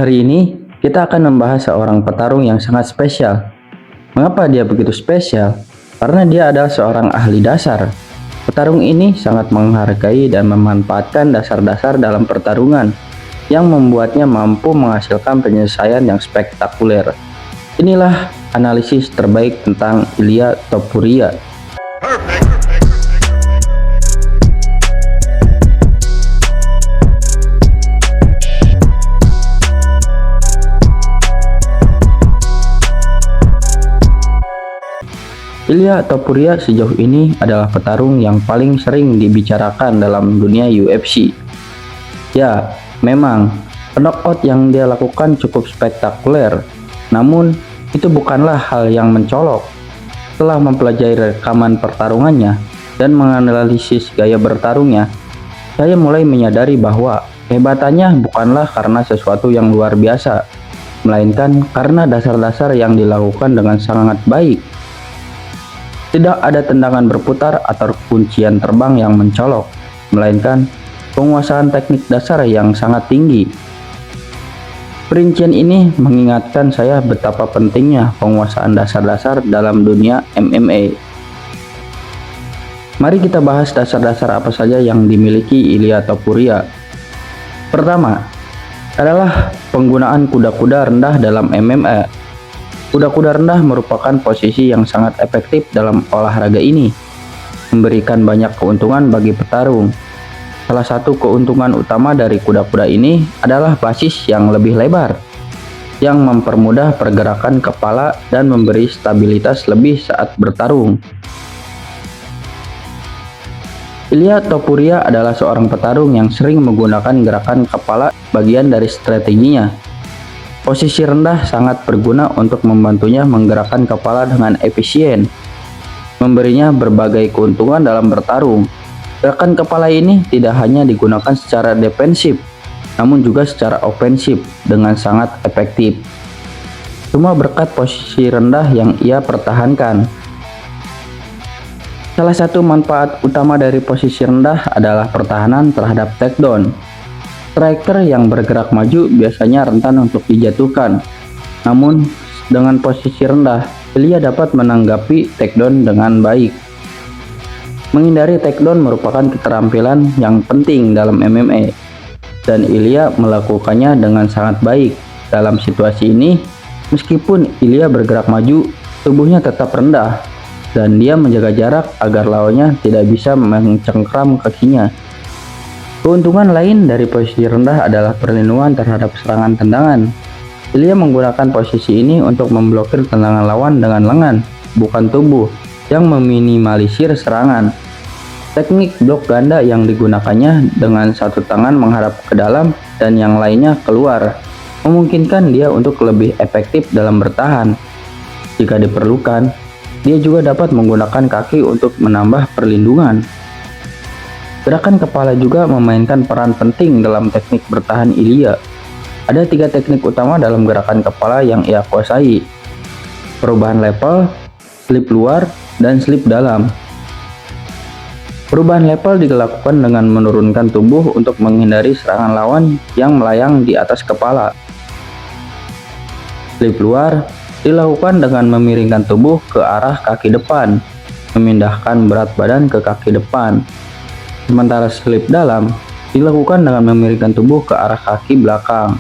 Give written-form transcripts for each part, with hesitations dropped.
Hari ini kita akan membahas seorang petarung yang sangat spesial. Mengapa dia begitu spesial? Karena dia adalah seorang ahli dasar. Petarung ini sangat menghargai dan memanfaatkan dasar-dasar dalam pertarungan yang membuatnya mampu menghasilkan penyelesaian yang spektakuler. Inilah analisis terbaik tentang Ilya Topuria. Ilya Topuria sejauh ini adalah petarung yang paling sering dibicarakan dalam dunia UFC. Ya, memang knockout yang dia lakukan cukup spektakuler, namun itu bukanlah hal yang mencolok. Setelah mempelajari rekaman pertarungannya dan menganalisis gaya bertarungnya, saya mulai menyadari bahwa kehebatannya bukanlah karena sesuatu yang luar biasa, melainkan karena dasar-dasar yang dilakukan dengan sangat baik. Tidak ada tendangan berputar atau kuncian terbang yang mencolok, melainkan penguasaan teknik dasar yang sangat tinggi. Perincian ini mengingatkan saya betapa pentingnya penguasaan dasar-dasar dalam dunia MMA. Mari kita bahas dasar-dasar apa saja yang dimiliki Ilya Topuria. Pertama, adalah penggunaan kuda-kuda rendah dalam MMA. Kuda-kuda rendah merupakan posisi yang sangat efektif dalam olahraga ini, memberikan banyak keuntungan bagi petarung. Salah satu keuntungan utama dari kuda-kuda ini adalah basis yang lebih lebar, yang mempermudah pergerakan kepala dan memberi stabilitas lebih saat bertarung. Ilya Topuria adalah seorang petarung yang sering menggunakan gerakan kepala bagian dari strateginya. Posisi rendah sangat berguna untuk membantunya menggerakkan kepala dengan efisien, memberinya berbagai keuntungan dalam bertarung. Gerakan kepala ini tidak hanya digunakan secara defensif, namun juga secara ofensif dengan sangat efektif. Semua berkat posisi rendah yang ia pertahankan. Salah satu manfaat utama dari posisi rendah adalah pertahanan terhadap takedown. Striker yang bergerak maju biasanya rentan untuk dijatuhkan. Namun, dengan posisi rendah, Ilya dapat menanggapi takedown dengan baik. Menghindari takedown merupakan keterampilan yang penting dalam MMA, dan Ilya melakukannya dengan sangat baik. Dalam situasi ini, meskipun Ilya bergerak maju, tubuhnya tetap rendah, dan dia menjaga jarak agar lawannya tidak bisa mencengkram kakinya. Keuntungan lain dari posisi rendah adalah perlindungan terhadap serangan tendangan. Ilya menggunakan posisi ini untuk memblokir tendangan lawan dengan lengan, bukan tubuh, yang meminimalisir serangan. Teknik blok ganda yang digunakannya dengan satu tangan menghadap ke dalam dan yang lainnya keluar, memungkinkan dia untuk lebih efektif dalam bertahan. Jika diperlukan, dia juga dapat menggunakan kaki untuk menambah perlindungan. Gerakan kepala juga memainkan peran penting dalam teknik bertahan Ilya. Ada 3 teknik utama dalam gerakan kepala yang ia kuasai: perubahan level, slip luar, dan slip dalam. Perubahan level dilakukan dengan menurunkan tubuh untuk menghindari serangan lawan yang melayang di atas kepala. Slip luar dilakukan dengan memiringkan tubuh ke arah kaki depan, memindahkan berat badan ke kaki depan. Sementara slip dalam dilakukan dengan memiringkan tubuh ke arah kaki belakang.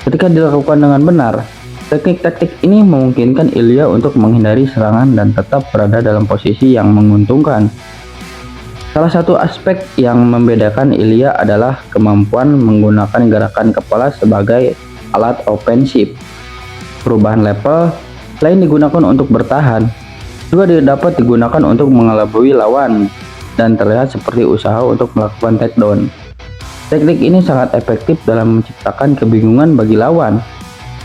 Ketika dilakukan dengan benar, teknik-teknik ini memungkinkan Ilya untuk menghindari serangan dan tetap berada dalam posisi yang menguntungkan. Salah satu aspek yang membedakan Ilya adalah kemampuan menggunakan gerakan kepala sebagai alat ofensif. Perubahan level selain digunakan untuk bertahan, juga dapat digunakan untuk mengelabui lawan dan terlihat seperti usaha untuk melakukan takedown. Teknik ini sangat efektif dalam menciptakan kebingungan bagi lawan,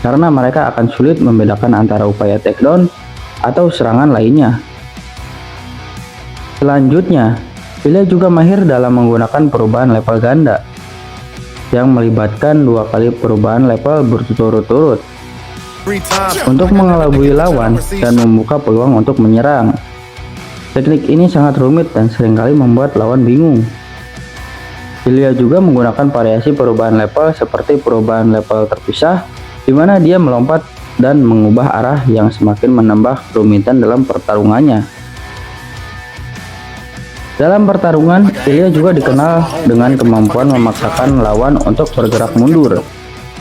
karena mereka akan sulit membedakan antara upaya takedown atau serangan lainnya. Selanjutnya, Ilya juga mahir dalam menggunakan perubahan level ganda, yang melibatkan 2 kali perubahan level berturut-turut untuk mengelabui lawan dan membuka peluang untuk menyerang. Teknik ini sangat rumit dan seringkali membuat lawan bingung. Ilya juga menggunakan variasi perubahan level seperti perubahan level terpisah, di mana dia melompat dan mengubah arah yang semakin menambah kerumitan dalam pertarungannya. Dalam pertarungan, Ilya juga dikenal dengan kemampuan memaksakan lawan untuk bergerak mundur,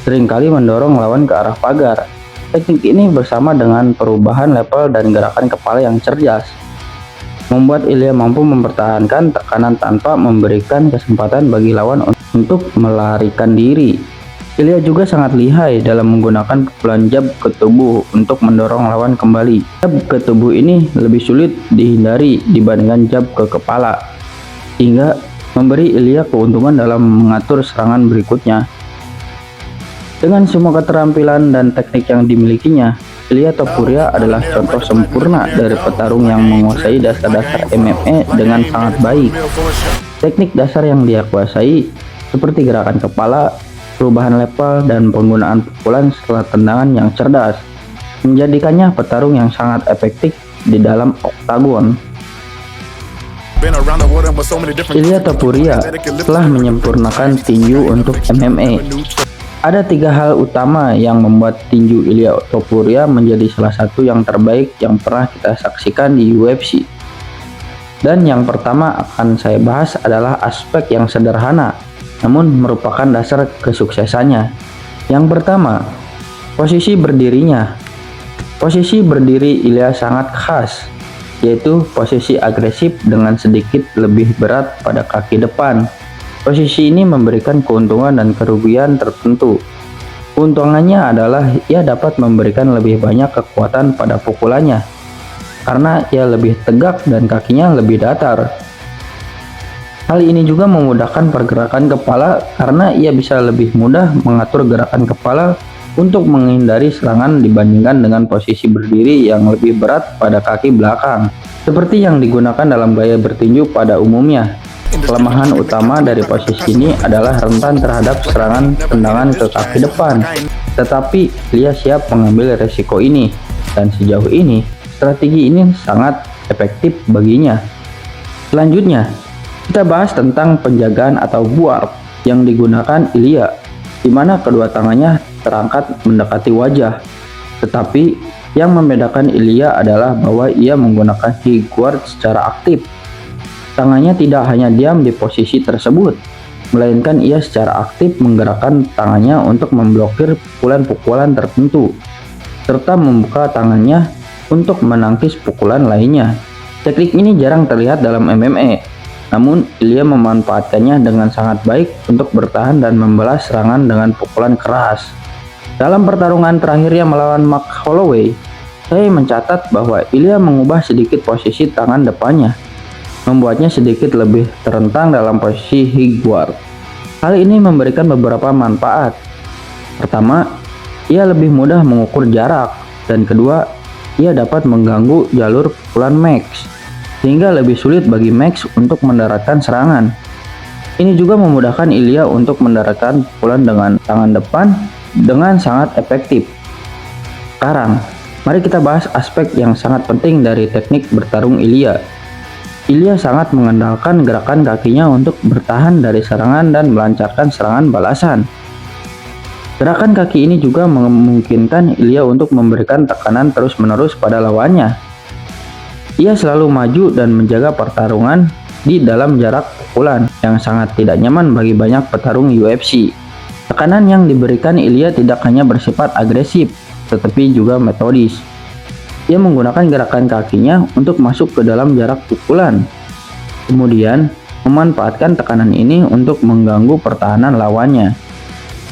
seringkali mendorong lawan ke arah pagar. Teknik ini bersama dengan perubahan level dan gerakan kepala yang cerdas, membuat Ilya mampu mempertahankan tekanan tanpa memberikan kesempatan bagi lawan untuk melarikan diri. Ilya juga sangat lihai dalam menggunakan pukulan jab ke tubuh untuk mendorong lawan kembali. Jab ke tubuh ini lebih sulit dihindari dibandingkan jab ke kepala, sehingga memberi Ilya keuntungan dalam mengatur serangan berikutnya. Dengan semua keterampilan dan teknik yang dimilikinya, Ilya Topuria adalah contoh sempurna dari petarung yang menguasai dasar-dasar MMA dengan sangat baik. Teknik dasar yang dia kuasai, seperti gerakan kepala, perubahan level, dan penggunaan pukulan setelah tendangan yang cerdas, menjadikannya petarung yang sangat efektif di dalam oktagon. Ilya Topuria telah menyempurnakan tinju untuk MMA. Ada 3 hal utama yang membuat tinju Ilya Topuria menjadi salah satu yang terbaik yang pernah kita saksikan di UFC. Dan yang pertama akan saya bahas adalah aspek yang sederhana, namun merupakan dasar kesuksesannya. Yang pertama, posisi berdirinya. Posisi berdiri Ilya sangat khas, yaitu posisi agresif dengan sedikit lebih berat pada kaki depan. Posisi ini memberikan keuntungan dan kerugian tertentu. Keuntungannya adalah ia dapat memberikan lebih banyak kekuatan pada pukulannya, karena ia lebih tegak dan kakinya lebih datar. Hal ini juga memudahkan pergerakan kepala karena ia bisa lebih mudah mengatur gerakan kepala untuk menghindari serangan dibandingkan dengan posisi berdiri yang lebih berat pada kaki belakang, seperti yang digunakan dalam gaya bertinju pada umumnya. Kelemahan utama dari posisi ini adalah rentan terhadap serangan tendangan ke kaki depan, tetapi dia siap mengambil resiko ini, dan sejauh ini strategi ini sangat efektif baginya. Selanjutnya, kita bahas tentang penjagaan atau guard yang digunakan Ilya, di mana kedua tangannya terangkat mendekati wajah. Tetapi yang membedakan Ilya adalah bahwa ia menggunakan high guard secara aktif. Tangannya tidak hanya diam di posisi tersebut, melainkan ia secara aktif menggerakkan tangannya untuk memblokir pukulan-pukulan tertentu, serta membuka tangannya untuk menangkis pukulan lainnya. Teknik ini jarang terlihat dalam MMA, namun Ilya memanfaatkannya dengan sangat baik untuk bertahan dan membalas serangan dengan pukulan keras. Dalam pertarungan terakhirnya melawan Max Holloway, saya mencatat bahwa Ilya mengubah sedikit posisi tangan depannya, membuatnya sedikit lebih terentang dalam posisi high guard. Hal ini memberikan beberapa manfaat. Pertama, ia lebih mudah mengukur jarak, dan kedua, ia dapat mengganggu jalur pukulan Max, sehingga lebih sulit bagi Max untuk mendaratkan serangan. Ini juga memudahkan Ilya untuk mendaratkan pukulan dengan tangan depan dengan sangat efektif. Sekarang, mari kita bahas aspek yang sangat penting dari teknik bertarung Ilya. Ilya sangat mengandalkan gerakan kakinya untuk bertahan dari serangan dan melancarkan serangan balasan. Gerakan kaki ini juga memungkinkan Ilya untuk memberikan tekanan terus-menerus pada lawannya. Ia selalu maju dan menjaga pertarungan di dalam jarak pukulan yang sangat tidak nyaman bagi banyak petarung UFC. Tekanan yang diberikan Ilya tidak hanya bersifat agresif, tetapi juga metodis. Ia menggunakan gerakan kakinya untuk masuk ke dalam jarak pukulan, kemudian memanfaatkan tekanan ini untuk mengganggu pertahanan lawannya.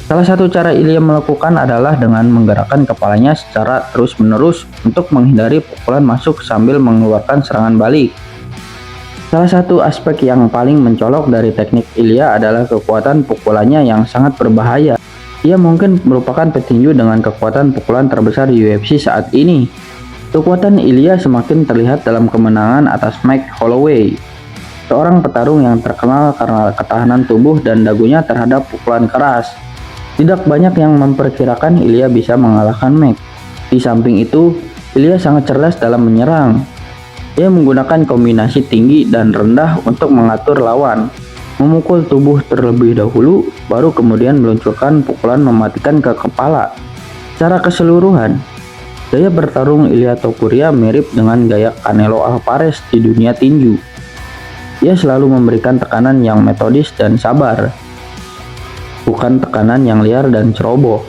Salah satu cara Ilya melakukan adalah dengan menggerakkan kepalanya secara terus-menerus untuk menghindari pukulan masuk sambil mengeluarkan serangan balik. Salah satu aspek yang paling mencolok dari teknik Ilya adalah kekuatan pukulannya yang sangat berbahaya. Ia mungkin merupakan petinju dengan kekuatan pukulan terbesar di UFC saat ini. Kekuatan Ilya semakin terlihat dalam kemenangan atas Max Holloway, seorang petarung yang terkenal karena ketahanan tubuh dan dagunya terhadap pukulan keras. Tidak banyak yang memperkirakan Ilya bisa mengalahkan Max. Di samping itu, Ilya sangat cerdas dalam menyerang. Ia menggunakan kombinasi tinggi dan rendah untuk mengatur lawan, memukul tubuh terlebih dahulu, baru kemudian meluncurkan pukulan mematikan ke kepala. Secara keseluruhan, gaya bertarung Ilia Topuria mirip dengan gaya Canelo Alvarez di dunia tinju. Ia selalu memberikan tekanan yang metodis dan sabar, bukan tekanan yang liar dan ceroboh.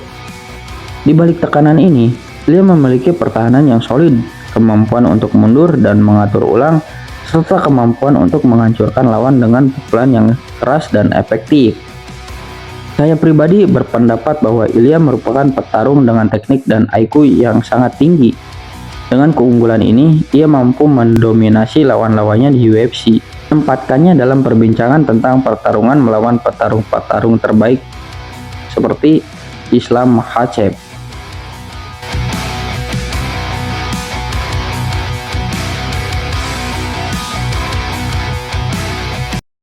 Di balik tekanan ini, Ilia memiliki pertahanan yang solid, kemampuan untuk mundur dan mengatur ulang, serta kemampuan untuk menghancurkan lawan dengan pukulan yang keras dan efektif. Saya pribadi berpendapat bahwa Ilia merupakan petarung dengan teknik dan IQ yang sangat tinggi. Dengan keunggulan ini, ia mampu mendominasi lawan-lawannya di UFC, tempatkannya dalam perbincangan tentang pertarungan melawan petarung-petarung terbaik seperti Islam Makhachev.